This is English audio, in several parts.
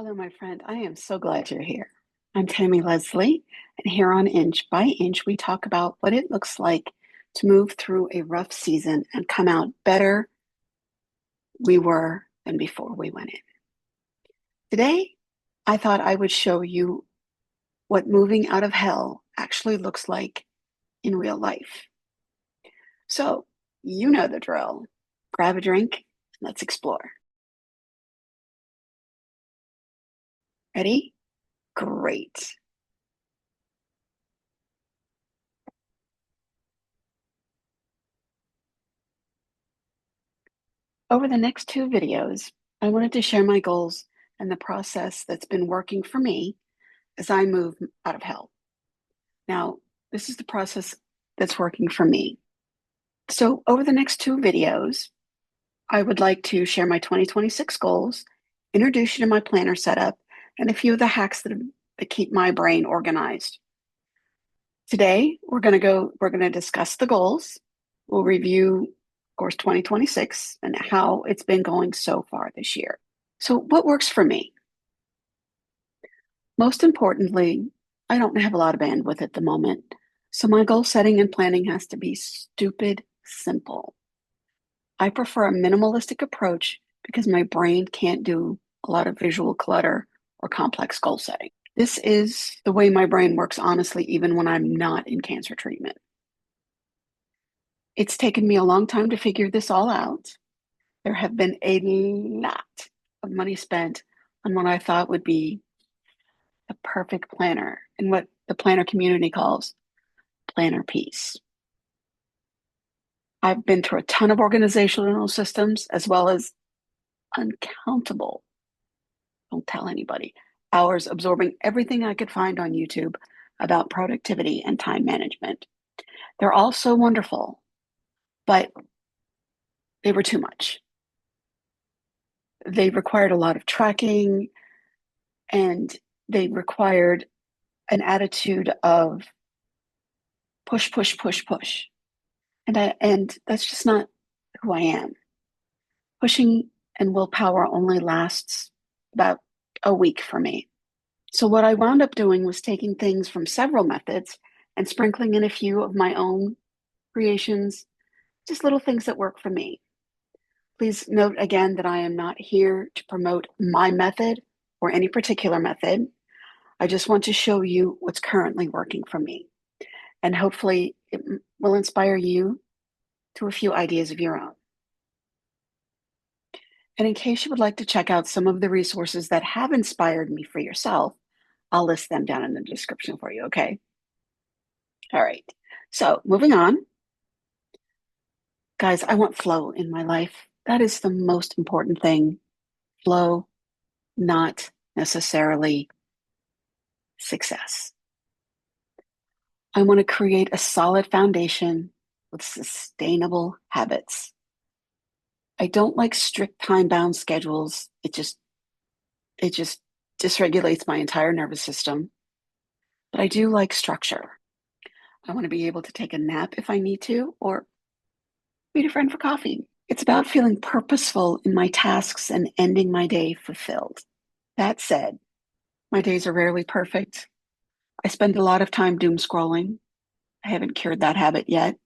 Hello, my friend. I am so glad you're here. I'm Tammy Leslie, and here on Inch by Inch, we talk about what it looks like to move through a rough season and come out better we were than before we went in. Today, I thought I would show you what moving out of hell actually looks like in real life. So, you know the drill. Grab a drink, and let's explore. Ready? Great. Over the next two videos, I wanted to share my goals and the process that's been working for me as I move out of hell. Now, this is the process that's working for me. So, over the next two videos, I would like to share my 2026 goals, introduce you to my planner setup, and a few of the hacks that keep my brain organized. Today, we're going to discuss the goals. We'll review, of course, 2026 and how it's been going so far this year. So, what works for me? Most importantly, I don't have a lot of bandwidth at the moment, so my goal setting and planning has to be stupid simple. I prefer a minimalistic approach because my brain can't do a lot of visual clutter or complex goal setting. This is the way my brain works, honestly, even when I'm not in cancer treatment. It's taken me a long time to figure this all out. There have been a lot of money spent on what I thought would be the perfect planner and what the planner community calls planner peace. I've been through a ton of organizational systems as well as uncountable, don't tell anybody, hours absorbing everything I could find on YouTube about productivity and time management. They're all so wonderful, but they were too much. They required a lot of tracking and they required an attitude of push, push, push, push. And that's just not who I am. Pushing and willpower only lasts about a week for me. So what I wound up doing was taking things from several methods and sprinkling in a few of my own creations, just little things that work for me. Please note again that I am not here to promote my method or any particular method. I just want to show you what's currently working for me. And hopefully it will inspire you to a few ideas of your own. And in case you would like to check out some of the resources that have inspired me for yourself, I'll list them down in the description for you, okay? All right. So moving on. Guys, I want flow in my life. That is the most important thing. Flow, not necessarily success. I want to create a solid foundation with sustainable habits. I don't like strict time-bound schedules. It just dysregulates my entire nervous system. But I do like structure. I want to be able to take a nap if I need to, or meet a friend for coffee. It's about feeling purposeful in my tasks and ending my day fulfilled. That said, my days are rarely perfect. I spend a lot of time doom scrolling. I haven't cured that habit yet,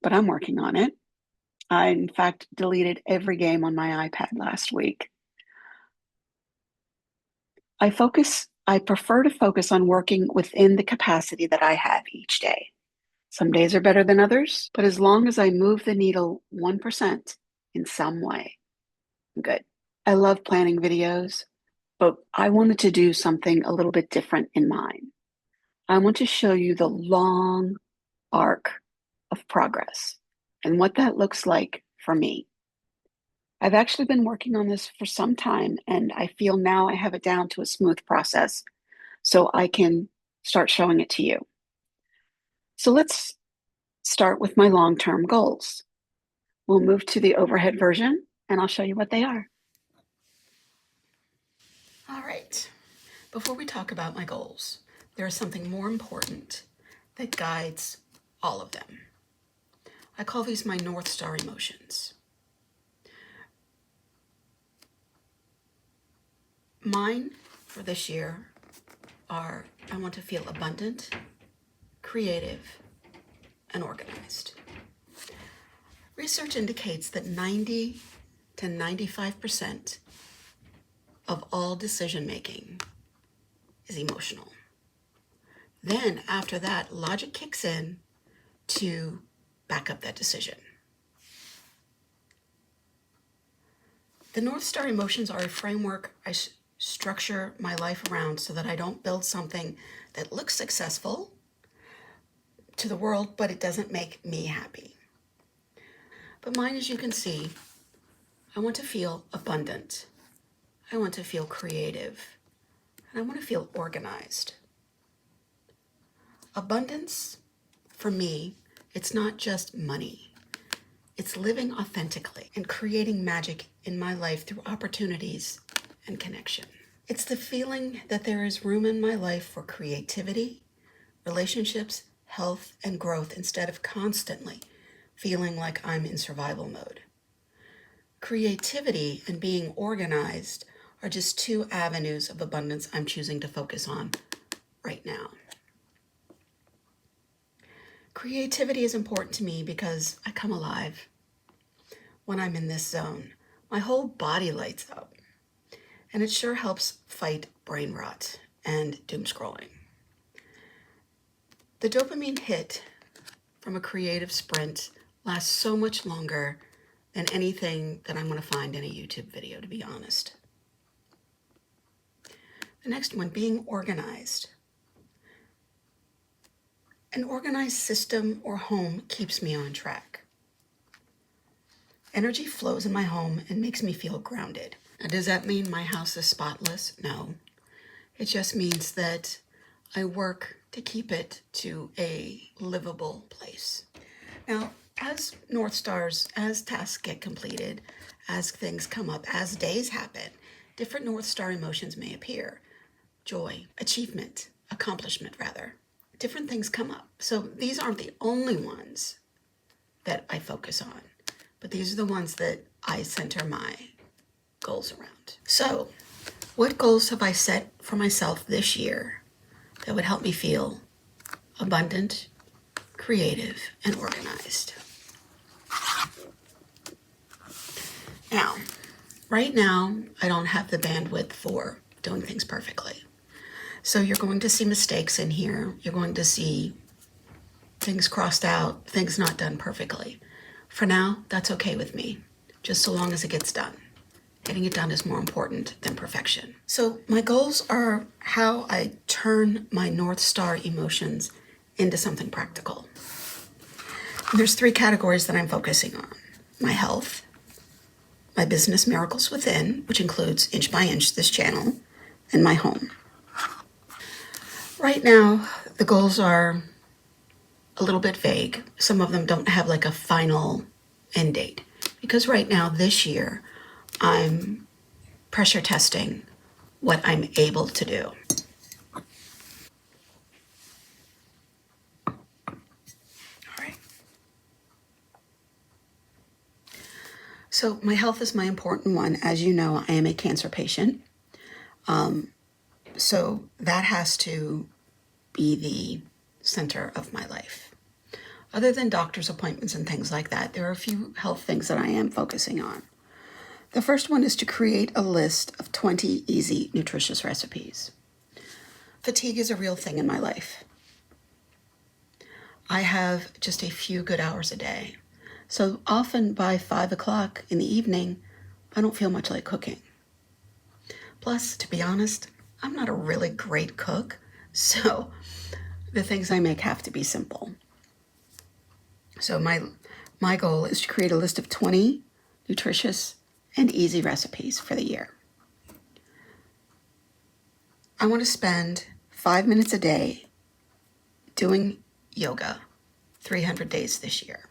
but I'm working on it. I, in fact, deleted every game on my iPad last week. I prefer to focus on working within the capacity that I have each day. Some days are better than others, but as long as I move the needle 1% in some way, I'm good. I love planning videos, but I wanted to do something a little bit different in mine. I want to show you the long arc of progress and what that looks like for me. I've actually been working on this for some time, and I feel now I have it down to a smooth process so I can start showing it to you. So let's start with my long-term goals. We'll move to the overhead version, and I'll show you what they are. All right. Before we talk about my goals, there is something more important that guides all of them. I call these my North Star emotions. Mine for this year are I want to feel abundant, creative, and organized. Research indicates that 90 to 95% of all decision making is emotional. Then after that, logic kicks in to back up that decision. The North Star emotions are a framework I structure my life around so that I don't build something that looks successful to the world, but it doesn't make me happy. But mine, as you can see, I want to feel abundant. I want to feel creative. And I want to feel organized. Abundance, for me, it's not just money. It's living authentically and creating magic in my life through opportunities and connection. It's the feeling that there is room in my life for creativity, relationships, health, and growth instead of constantly feeling like I'm in survival mode. Creativity and being organized are just two avenues of abundance I'm choosing to focus on right now. Creativity is important to me because I come alive when I'm in this zone. My whole body lights up, and it sure helps fight brain rot and doom scrolling. The dopamine hit from a creative sprint lasts so much longer than anything that I'm going to find in a YouTube video, to be honest. The next one, being organized. An organized system or home keeps me on track. Energy flows in my home and makes me feel grounded. Now, does that mean my house is spotless? No. It just means that I work to keep it to a livable place. Now, as North Stars, as tasks get completed, as things come up, as days happen, different North Star emotions may appear. Joy, achievement, accomplishment rather. Different things come up. So these aren't the only ones that I focus on, but these are the ones that I center my goals around. So what goals have I set for myself this year that would help me feel abundant, creative, and organized? Now, right now, I don't have the bandwidth for doing things perfectly. So you're going to see mistakes in here. You're going to see things crossed out, things not done perfectly. For now, that's okay with me, just so long as it gets done. Getting it done is more important than perfection. So my goals are how I turn my North Star emotions into something practical. There's 3 categories that I'm focusing on: my health, my business miracles within, which includes Inch by Inch, this channel, and my home. Right now, the goals are a little bit vague. Some of them don't have like a final end date, because right now, this year, I'm pressure testing what I'm able to do. All right. So my health is my important one. As you know, I am a cancer patient. So that has to be the center of my life. Other than doctor's appointments and things like that, there are a few health things that I am focusing on. The first one is to create a list of 20 easy, nutritious recipes. Fatigue is a real thing in my life. I have just a few good hours a day. So often by 5 o'clock in the evening, I don't feel much like cooking. Plus, to be honest, I'm not a really great cook, so the things I make have to be simple. So my goal is to create a list of 20 nutritious and easy recipes for the year. I want to spend 5 minutes a day doing yoga 300 days this year.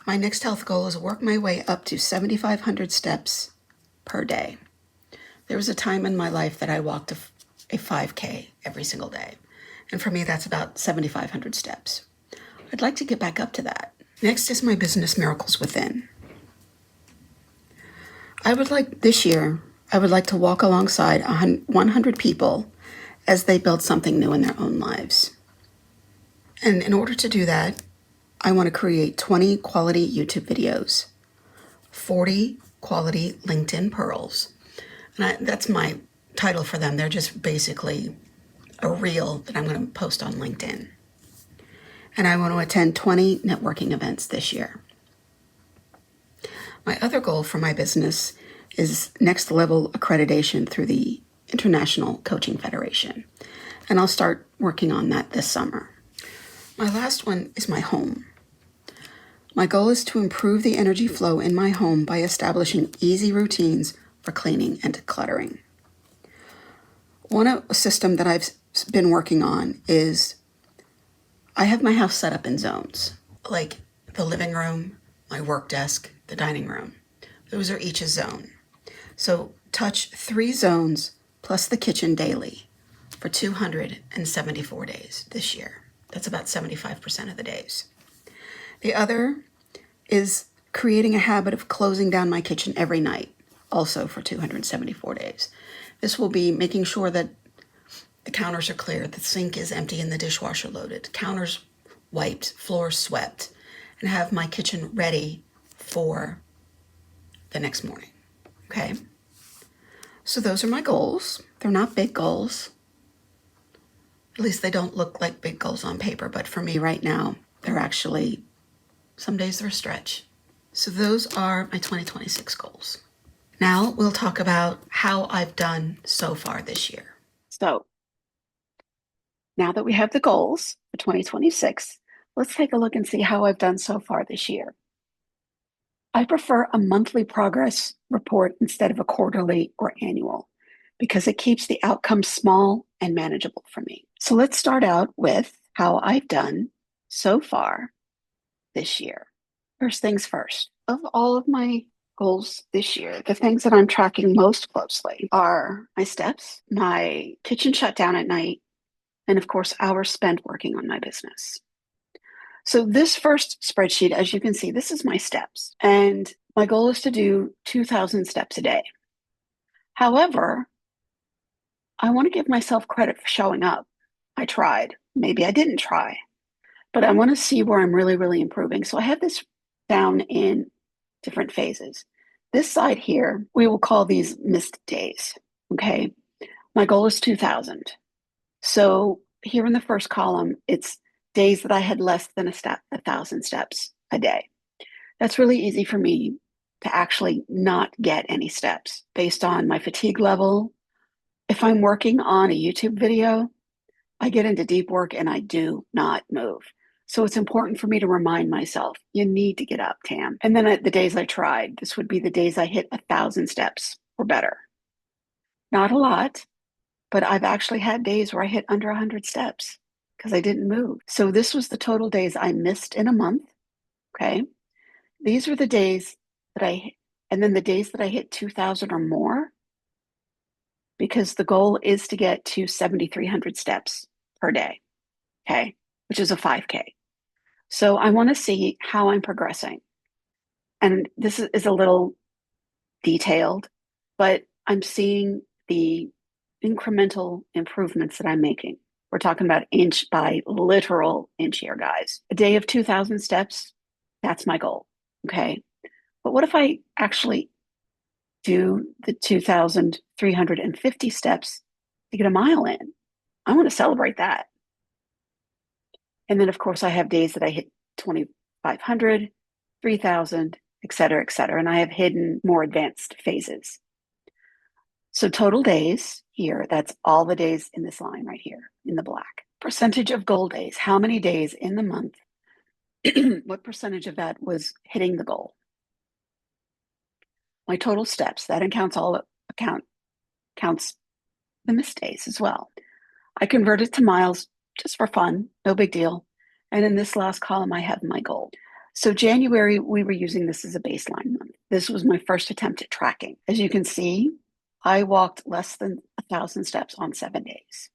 My next health goal is to work my way up to 7,500 steps per day. There was a time in my life that I walked a 5K every single day. And for me, that's about 7,500 steps. I'd like to get back up to that. Next is my business miracles within. This year, I would like to walk alongside 100 people as they build something new in their own lives. And in order to do that, I want to create 20 quality YouTube videos, 40 quality LinkedIn pearls. And that's my title for them. They're just basically a reel that I'm going to post on LinkedIn. And I want to attend 20 networking events this year. My other goal for my business is next level accreditation through the International Coaching Federation. And I'll start working on that this summer. My last one is my home. My goal is to improve the energy flow in my home by establishing easy routines for cleaning and decluttering. One system that I've been working on is I have my house set up in zones, like the living room, my work desk, the dining room. Those are each a zone. So touch 3 zones plus the kitchen daily for 274 days this year. That's about 75% of the days. The other is creating a habit of closing down my kitchen every night, also for 274 days. This will be making sure that the counters are clear, the sink is empty and the dishwasher loaded, counters wiped, floors swept, and have my kitchen ready for the next morning. Okay? So those are my goals. They're not big goals. At least they don't look like big goals on paper, but for me right now, they're actually, some days they're a stretch. So those are my 2026 goals. Now we'll talk about how I've done so far this year. So now that we have the goals for 2026, let's take a look and see how I've done so far this year. I prefer a monthly progress report instead of a quarterly or annual because it keeps the outcomes small and manageable for me. So let's start out with how I've done so far this year. First things first, of all of my goals this year, the things that I'm tracking most closely are my steps, my kitchen shutdown at night, and of course, hours spent working on my business. So this first spreadsheet, as you can see, this is my steps. And my goal is to do 2,000 steps a day. However, I want to give myself credit for showing up. I tried. Maybe I didn't try. But I want to see where I'm really, really improving. So I have this down in different phases. This side here, we will call these missed days. Okay. My goal is 2,000. So here in the first column, it's days that I had less than 1,000 steps a day. That's really easy for me to actually not get any steps based on my fatigue level. If I'm working on a YouTube video, I get into deep work and I do not move. So it's important for me to remind myself, you need to get up, Tam. And then the days I tried, this would be the days I hit 1,000 steps or better. Not a lot, but I've actually had days where I hit under 100 steps because I didn't move. So this was the total days I missed in a month. Okay. These were the days and then the days that I hit 2,000 or more, because the goal is to get to 7,300 steps per day. Okay. Which is a 5K. So I want to see how I'm progressing. And this is a little detailed, but I'm seeing the incremental improvements that I'm making. We're talking about inch by literal inch here, guys. A day of 2,000 steps, that's my goal. Okay. But what if I actually do the 2,350 steps to get a mile in? I want to celebrate that. And then, of course, I have days that I hit 2,500, 3,000, et cetera, et cetera. And I have hidden more advanced phases. So total days here, that's all the days in this line right here in the black. Percentage of goal days, how many days in the month, what percentage of that was hitting the goal? My total steps, that counts the missed days as well. I convert it to miles just for fun, no big deal. And in this last column, I have my goal. So January, we were using this as a baseline month. This was my first attempt at tracking. As you can see, I walked less than 1,000 steps on 7 days.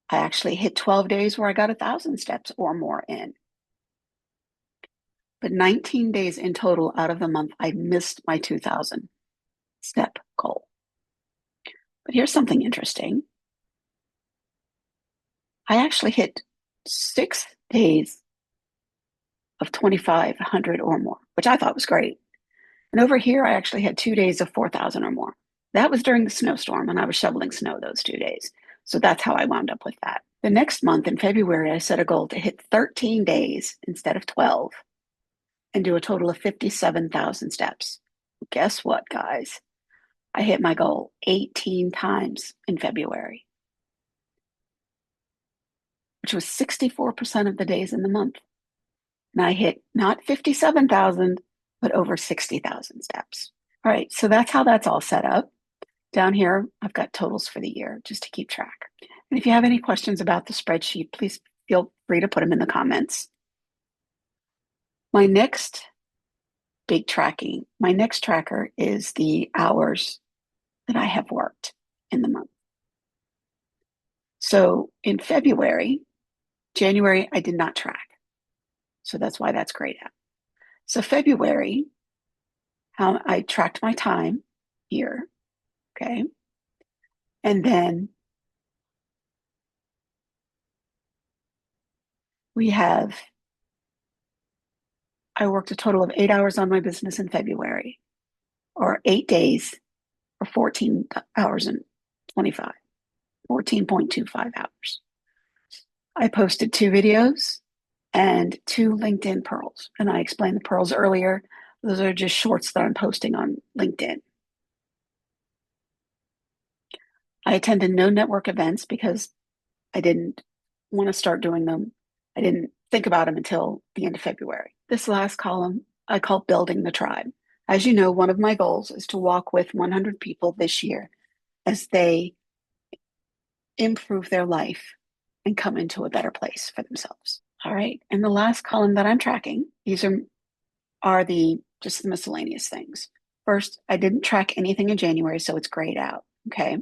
I actually hit 12 days where I got 1,000 steps or more in. But 19 days in total out of the month, I missed my 2,000 step goal. But here's something interesting. I actually hit 6 days of 2,500 or more, which I thought was great. And over here, I actually had 2 days of 4,000 or more. That was during the snowstorm, and I was shoveling snow those 2 days. So that's how I wound up with that. The next month in February, I set a goal to hit 13 days instead of 12 and do a total of 57,000 steps. Guess what, guys? I hit my goal 18 times in February, which was 64% of the days in the month. And I hit not 57,000, but over 60,000 steps. All right, so that's how that's all set up. Down here, I've got totals for the year just to keep track. And if you have any questions about the spreadsheet, please feel free to put them in the comments. My next tracker is the hours that I have worked in the month. So in January, I did not track. So that's why that's grayed out. So February, how I tracked my time here, okay? And then I worked a total of 8 hours on my business in February, or 8 days, or 14 hours and 25, 14.25 hours. I posted 2 videos and 2 LinkedIn pearls. And I explained the pearls earlier. Those are just shorts that I'm posting on LinkedIn. I attended no network events because I didn't want to start doing them. I didn't think about them until the end of February. This last column I call building the tribe. As you know, one of my goals is to walk with 100 people this year as they improve their life and come into a better place for themselves. All right. And the last column that I'm tracking, these are just the miscellaneous things. First, I didn't track anything in January, so it's grayed out. Okay.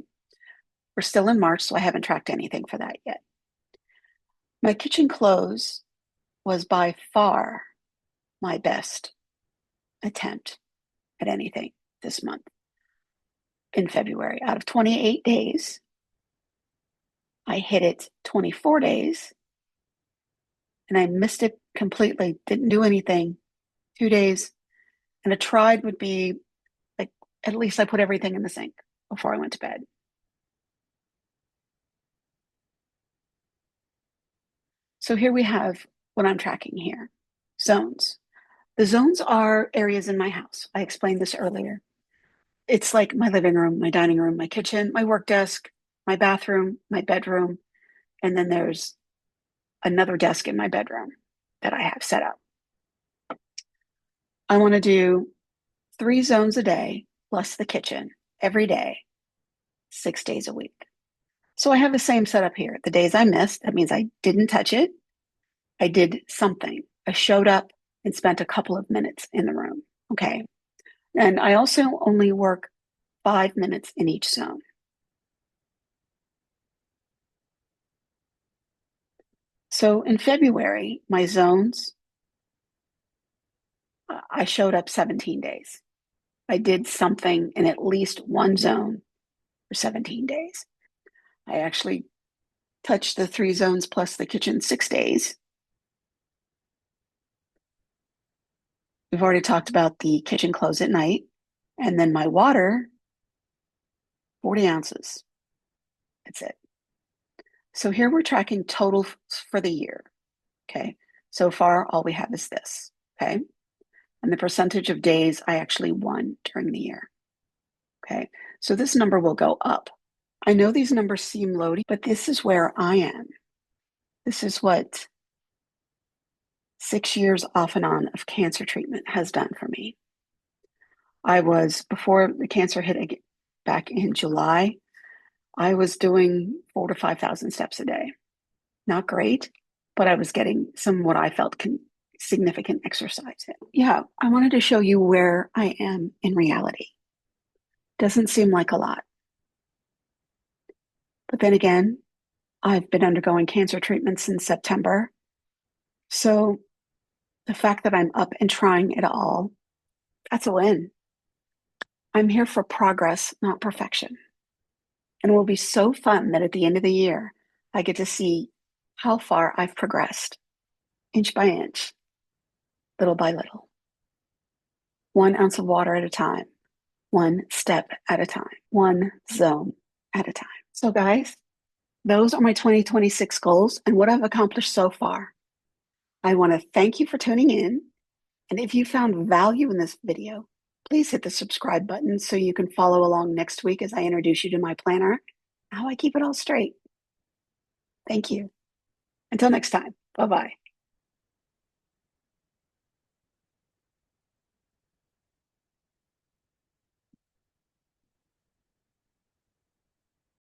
We're still in March, so I haven't tracked anything for that yet. My kitchen close was by far my best attempt at anything this month in February. Out of 28 days, I hit it 24 days and I missed it completely, didn't do anything, 2 days. And a tried would be like, at least I put everything in the sink before I went to bed. So here we have what I'm tracking here. Zones. The zones are areas in my house. I explained this earlier. It's like my living room, my dining room, my kitchen, my work desk, my bathroom, my bedroom, and then there's another desk in my bedroom that I have set up. I want to do 3 zones a day plus the kitchen every day, 6 days a week. So I have the same setup here. The days I missed, that means I didn't touch it. I did something. I showed up and spent a couple of minutes in the room. Okay. And I also only work 5 minutes in each zone. So in February, my zones, I showed up 17 days. I did something in at least one zone for 17 days. I actually touched the 3 zones plus the kitchen 6 days. We've already talked about the kitchen close at night. And then my water, 40 ounces. That's it. So here we're tracking total for the year. Okay. So far, all we have is this. Okay. And the percentage of days I actually won during the year. Okay. So this number will go up. I know these numbers seem low, but this is where I am. This is what 6 years off and on of cancer treatment has done for me. Before the cancer hit back in July, I was doing 4,000 to 5,000 steps a day. Not great, but I was getting some what I felt significant exercise in. Yeah, I wanted to show you where I am in reality. Doesn't seem like a lot. But then again, I've been undergoing cancer treatment since September. So The fact that I'm up and trying it all, that's a win. I'm here for progress, not perfection. And it will be so fun that at the end of the year, I get to see how far I've progressed, inch by inch, little by little, 1 ounce of water at a time, one step at a time, one zone at a time. So, guys, those are my 2026 goals and what I've accomplished so far. I want to thank you for tuning in. And if you found value in this video, please hit the subscribe button so you can follow along next week as I introduce you to my planner, how I keep it all straight. Thank you. Until next time, bye-bye.